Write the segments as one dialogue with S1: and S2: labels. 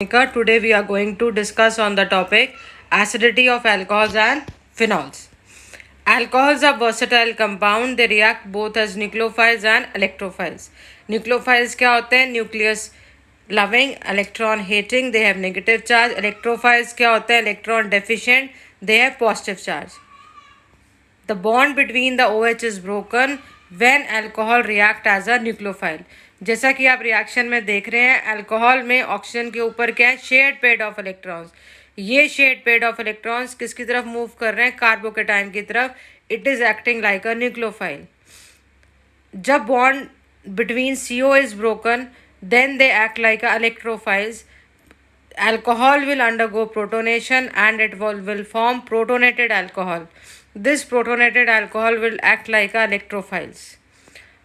S1: Today we are going to discuss on the topic acidity of alcohols and phenols. Alcohols are versatile compound. They react both as nucleophiles and electrophiles. Nucleophiles क्या होते हैं? Nucleus loving, electron hating. They have negative charge. Electrophiles क्या होते हैं? Electron deficient. They have positive charge. The bond between the OH is broken when alcohol react as a nucleophile. जैसा कि आप reaction में देख रहे हैं, अल्कोहल में ऑक्सीजन के ऊपर क्या है? Shared pair of electrons. ये शेयर्ड पेड ऑफ इलेक्ट्रॉन्स किसकी तरफ मूव कर रहे हैं? कार्बोकेटाइन की तरफ. It is acting like a nucleophile. जब bond between CO is broken, then they act like electrophiles. Alcohol will undergo protonation and it will form protonated alcohol. This protonated alcohol will act like electrophiles.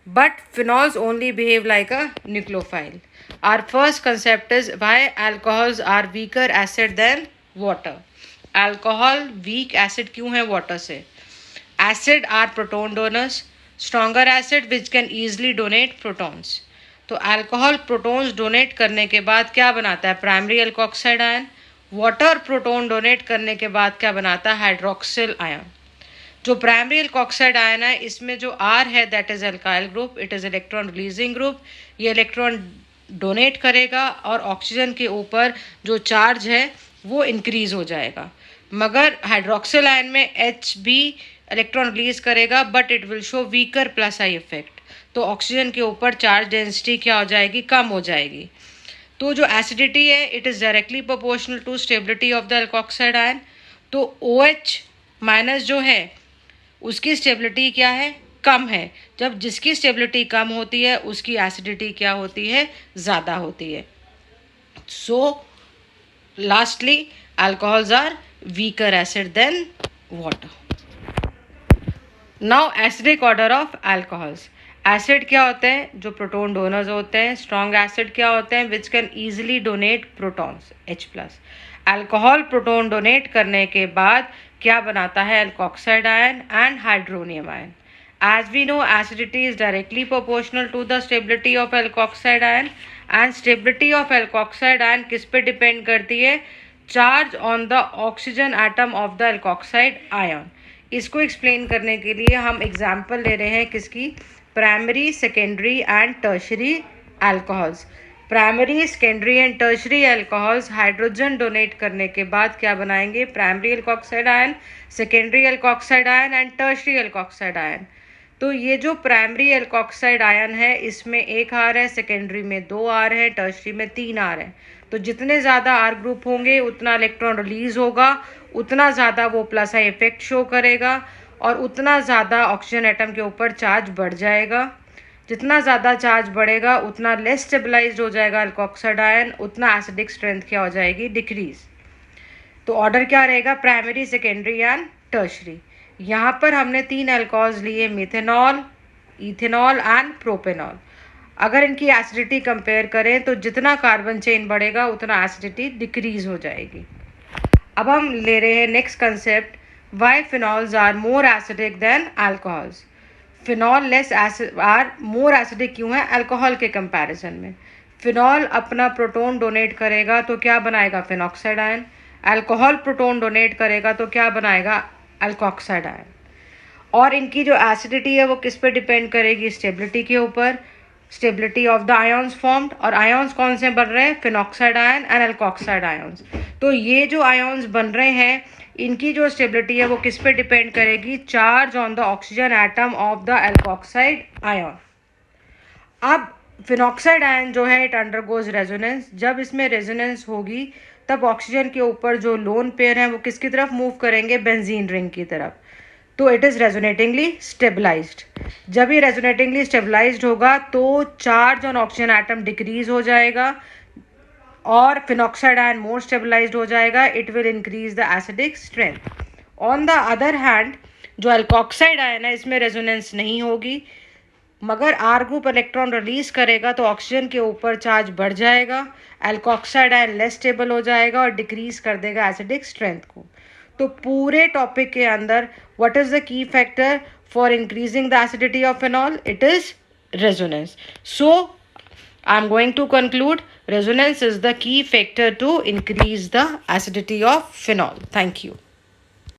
S1: But phenols only behave like a nucleophile. Our first concept is why alcohols are weaker acid than water. Alcohol weak acid क्यों है water से? Acid are proton donors. Stronger acid which can easily donate protons. तो alcohol protons donate करने के बाद क्या बनाता है? Primary alkoxide ion. Water proton donate करने के बाद क्या बनाता है? Hydroxyl ion. जो प्राइमरी अल्कोक्साइड आयन है, इसमें जो R है that is alkyl group. It is electron releasing group. ये इलेक्ट्रॉन डोनेट करेगा और ऑक्सीजन के ऊपर जो चार्ज है वो इंक्रीज हो जाएगा. मगर हाइड्रोक्सिल आयन में H भी इलेक्ट्रॉन रिलीज करेगा but it will show weaker plus I effect. तो ऑक्सीजन के ऊपर चार्ज डेंसिटी क्या हो जाएगी? कम हो जाएगी. तो जो एसिडिटी है it is directly proportional to stability of the alkoxide ion. तो OH माइनस जो है उसकी स्टेबिलिटी क्या है? कम है. जब जिसकी स्टेबिलिटी कम होती है उसकी एसिडिटी क्या होती है? ज़्यादा होती है. So lastly alcohols are weaker acid than water. Now acidic order of alcohols. Acid क्या होते हैं? जो प्रोटॉन डोनर्स होते हैं. स्ट्रॉन्ग एसिड क्या होते हैं? Which can easily donate protons H+. Alcohol proton donate करने के बाद क्या बनाता है? Alkoxide ion and hydronium ion. As we know acidity is directly proportional to the stability of alkoxide ion. And stability of alkoxide ion किस पे depend करती है? Charge on the oxygen atom of the alkoxide ion. इसको explain करने के लिए हम example ले रहे हैं किसकी? Primary, secondary and tertiary alcohols. Primary, secondary and tertiary alcohols hydrogen donate करने के बाद क्या बनाएंगे? Primary alkoxide ion, secondary alkoxide ion and tertiary alkoxide ion. तो ये जो प्राइमरी अल्कोक्साइड आयन है इसमें 1 R है, सेकेंडरी में 2 R है, टर्शरी में 3 R है. तो जितने ज़्यादा R ग्रुप होंगे उतना इलेक्ट्रॉन रिलीज होगा, उतना ज़्यादा वो प्लस आई इफेक्ट शो करेगा और उतना ज़्यादा ऑक्सीजन एटम के ऊपर चार्ज बढ़ जाएगा. जितना ज़्यादा चार्ज बढ़ेगा उतना लेस स्टेबलाइज्ड हो जाएगा अल्कोक्साइड आयन, उतना एसिडिक स्ट्रेंथ क्या हो जाएगी? डिक्रीज. तो ऑर्डर क्या रहेगा? Primary, secondary and tertiary. यहाँ पर हमने 3 अल्कोहल्स लिए, मिथेनॉल, इथेनॉल एंड प्रोपेनॉल. अगर इनकी एसिडिटी कंपेयर करें तो जितना कार्बन चेन बढ़ेगा उतना एसिडिटी डिक्रीज हो जाएगी. अब हम ले रहे हैं next concept, why phenols are more acidic than alcohols. Phenol less are more acidic क्यों है अल्कोहल के कंपैरिजन में? फिनॉल अपना प्रोटॉन डोनेट करेगा तो क्या बनाएगा? Phenoxide ion. Alcohol proton donate करेगा तो क्या बनाएगा? Alkoxide ion. और इनकी जो एसिडिटी है वो किस पे डिपेंड करेगी? स्टेबिलिटी के ऊपर. Stability of the ions formed. और आयन्स कौन से बन रहे हैं? Phenoxide ion and alkoxide ions. तो ये जो आयन्स बन रहे हैं इनकी जो स्टेबिलिटी है वो किस पे डिपेंड करेगी? Charge on the oxygen atom of the alkoxide ion. अब फिनॉक्साइड आयन जो है इट अंडरगोज रेजोनेंस. जब इसमें रेजोनेंस होगी तब ऑक्सीजन के ऊपर जो लोन पेयर हैं वो किसकी तरफ मूव करेंगे? बेंजीन रिंग की तरफ. तो इट इज़ रेजोनेटिंगली स्टेबलाइज्ड. जब ये रेजोनेटिंगली स्टेबलाइज्ड होगा तो charge on oxygen atom decrease हो जाएगा और फिनॉक्साइड आयन मोर स्टेबलाइज्ड हो जाएगा. It will increase the acidic strength. On the other hand जो अल्कोक्साइड आयन है इसमें रेजोनेंस नहीं होगी मगर R ग्रुप इलेक्ट्रॉन रिलीज करेगा तो ऑक्सीजन के ऊपर चार्ज बढ़ जाएगा. अल्कोक्साइड आयन लेस स्टेबल हो जाएगा और डिक्रीज कर देगा एसिडिक स्ट्रेंथ को. तो पूरे टॉपिक के अंदर what is the key factor for increasing the acidity of phenol? It is resonance. So I'm going to conclude. Resonance is the key factor to increase the acidity of phenol. Thank you.